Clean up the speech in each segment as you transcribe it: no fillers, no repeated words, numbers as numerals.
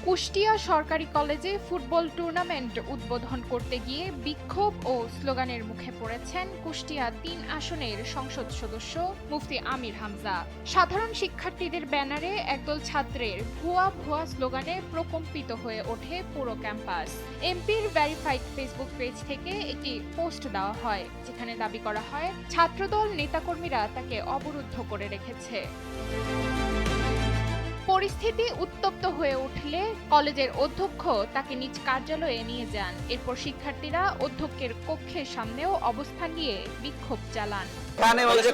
কুষ্টিয়া সরকারি কলেজে football tournament উদ্বোধন করতে গিয়ে বিক্ষোভ ও স্লোগানের মুখে পড়েছেন কুষ্টিয়া ৩ আসনের সংসদ সদস্য মুফতি আমির হামজা। সাধারণ শিক্ষার্থীদের ব্যানারে একদল ছাত্রের ভুয়া ভুয়া স্লোগানে প্রকম্পিত হয়ে ওঠে পুরো ক্যাম্পাস। এমপির ভেরিফাইড ফেসবুক পেজ থেকে একটি পোস্ট দেওয়া হয়, যেখানে দাবি করা হয় ছাত্রদল নেতাকর্মীরা তাকে অবরুদ্ধ করে রেখেছে। পরিস্থিতি উত্তপ্ত হয়ে উঠলে কলেজের অধ্যক্ষ তাকে নিজ কার্যালয়ে নিয়ে যান। এরপর শিক্ষার্থীরা অধ্যক্ষের কক্ষের সামনেও অবস্থান নিয়ে বিক্ষোভ চালান।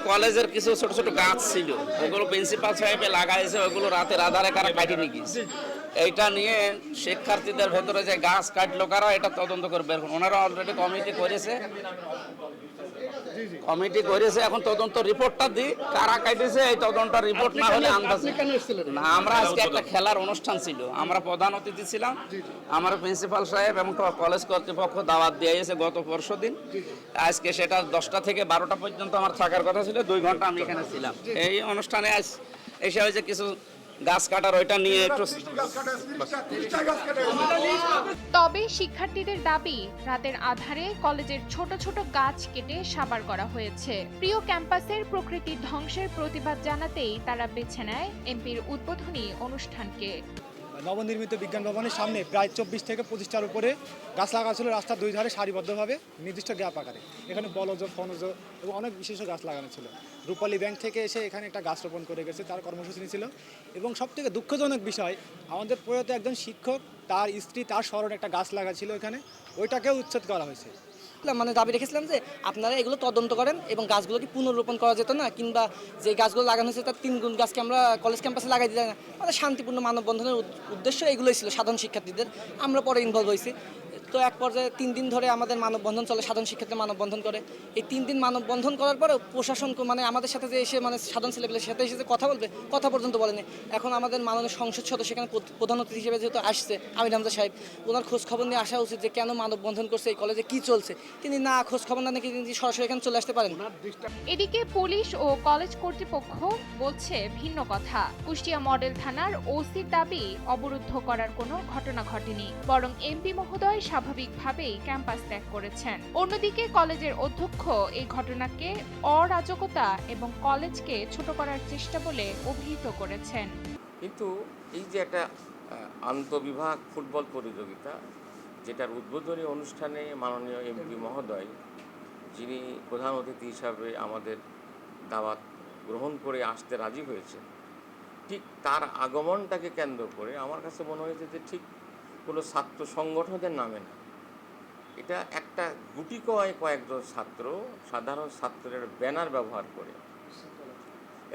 কলেজের কিছু ছোট ছোট গাছ ছিল, ওগুলো প্রিন্সিপাল সাহেব লাগাইছে, ওগুলো রাতের আধারে কারা কাটি নিয়ে গিয়েছে। এইটা নিয়ে শিক্ষার্থীদের ভেতরে যে গাছ কাটলো কারা, এটা তদন্ত করে বের করুন। ওনারা অলরেডি কমিটি করেছে, এখন তদন্ত রিপোর্টটা দিই কারা কাটেছে। এই তদন্ত রিপোর্ট না হলে না, আমরা আজকে একটা খেলার অনুষ্ঠান ছিল, আমরা প্রধান অতিথি ছিলাম। আমার প্রিন্সিপাল সাহেব এবং কলেজ কর্তৃপক্ষ দাওয়াত দিয়েছে গত পরশুদিন। আজকে সেটা 10টা থেকে 12টা পর্যন্ত আমার থাকার কথা ছিল, 2 ঘন্টা আমি এখানে ছিলাম। এই অনুষ্ঠানে এসে হয়েছে কিছু গাছ কাটার, ওইটা নিয়ে একটু। তবে শিক্ষার্থীদের দাবি রাতের আধারে কলেজের ছোট ছোট গাছ কেটে সাবার করা হয়েছে। প্রিয় ক্যাম্পাসের প্রকৃতি ধ্বংসের প্রতিবাদ জানাতেই তারা বেছে নেয় এমপির উদ্বোধনী অনুষ্ঠানকে। নবনির্মিত বিজ্ঞান ভবনের সামনে প্রায় 24 থেকে 25টার উপরে গাছ লাগা ছিল, রাস্তার 2 ধারে সারিবদ্ধভাবে নির্দিষ্ট গ্যাপ আকারে। এখানে বলজ, ফনজ এবং অনেক বিশেষ গাছ লাগানো ছিল। রূপালী ব্যাংক থেকে এসে এখানে একটা গাছ রোপণ করে গেছে, তার কর্মসূচি ছিল। এবং সবথেকে দুঃখজনক বিষয়, আমাদের প্রয়াত একজন শিক্ষক, তার স্ত্রী, তার স্মরণে একটা গাছ লাগা ছিল এখানে, ওইটাকেও উচ্ছেদ করা হয়েছে। মানে দাবি রেখেছিলাম যে আপনারা এগুলো তদন্ত করেন এবং গাছগুলোকে পুনর্রোপণ করা যেত না, কিংবা যে গাছগুলো লাগানো হয়েছে তার 3 গুণ গাছকে আমরা কলেজ ক্যাম্পাসে লাগাই দিই না। মানে শান্তিপূর্ণ মানববন্ধনের উদ্দেশ্য এগুলোই ছিল সাধারণ শিক্ষার্থীদের। আমরা পরে ইনভলভ হয়েছি। তো এক পর্যায়ে 3 দিন ধরে আমাদের মানববন্ধন চলে, সাধারণ শিক্ষার্থীরা মানববন্ধন করে। এই 3 দিন মানববন্ধন করার পরে প্রশাসন মানে আমাদের সাথে যে এসে মানে সাধারণ ছেলেপেলের সাথে এসে যে কথা বলবে, কথা পর্যন্ত বলেনি। এখন আমাদের মাননীয় সংসদ সদস্য এখানে প্রধান অতিথি হিসেবে যেহেতু আসছে আমির হামজা সাহেব, ওনার খোঁজ খবর নিয়ে আসা উচিত যে কেন মানববন্ধন করছে, এই কলেজে কি চলছে। তিনি না খোঁজ খবর না নিয়ে তিনি সরাসরি এখানে চলে আসতে পারেন। এদিকে পুলিশ ও কলেজ কর্তৃপক্ষ বলছে ভিন্ন কথা। কুষ্টিয়া মডেল থানার ওসির দাবি অবরুদ্ধ করার কোনো ঘটনা ঘটেনি, বরং এমপি মহোদয় স্বাভাবিকভাবেই ক্যাম্পাস ত্যাগ করেছেন। অন্যদিকে কলেজের অধ্যক্ষ এই ঘটনাকে অরাজকতা এবং কলেজকে ছোট করার চেষ্টা বলে অভিহিত করেছেন। কিন্তু এই যে একটা আন্তঃবিভাগ ফুটবল প্রতিযোগিতা, যেটার উদ্বোধনী অনুষ্ঠানে মাননীয় এমপি মহোদয়, যিনি প্রধান অতিথি হিসাবে আমাদের দাওয়াত গ্রহণ করে আসতে রাজি হয়েছে, ঠিক তার আগমনটাকে কেন্দ্র করে আমার কাছে মনে হয়েছে যে ঠিক কোনো ছাত্র সংগঠনের নামে না, এটা একটা গুটি কয়েকজন ছাত্র, সাধারণ ছাত্রের ব্যানার ব্যবহার করে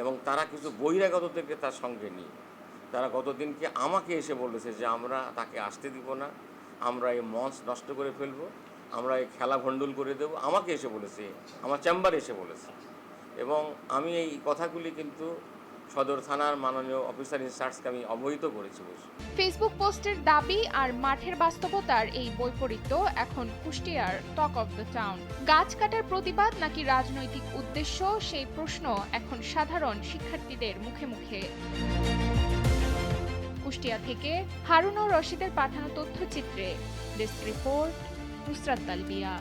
এবং তারা কিছু বহিরাগতদেরকে তার সঙ্গে নিয়ে তারা গতদিনকে আমাকে এসে বলেছে যে আমরা তাকে আসতে দিব না, আমরা এই মঞ্চ নষ্ট করে ফেলবো, আমরা এই খেলা ভণ্ডুল করে দেব। আমাকে এসে বলেছে, আমার চেম্বারে এসে বলেছে। এবং আমি এই কথাগুলি কিন্তু সদর থানার মাননীয় অফিসার ইনচার্জকে আমি অবহিত করেছি। ফেসবুক পোস্টের দাবি আর মাঠের বাস্তবতার এই বৈপরীত্য এখন কুষ্টিয়ার টক অফ দ্য টাউন। গাছ কাটার প্রতিবাদ নাকি রাজনৈতিক উদ্দেশ্য, সেই প্রশ্ন এখন সাধারণ শিক্ষার্থীদের মুখে মুখে। কুষ্টিয়া থেকে হারুন ও রশিদের পাঠানো তথ্যচিত্রে ডেস্ক রিপোর্ট, নুসরাত তালবিয়া।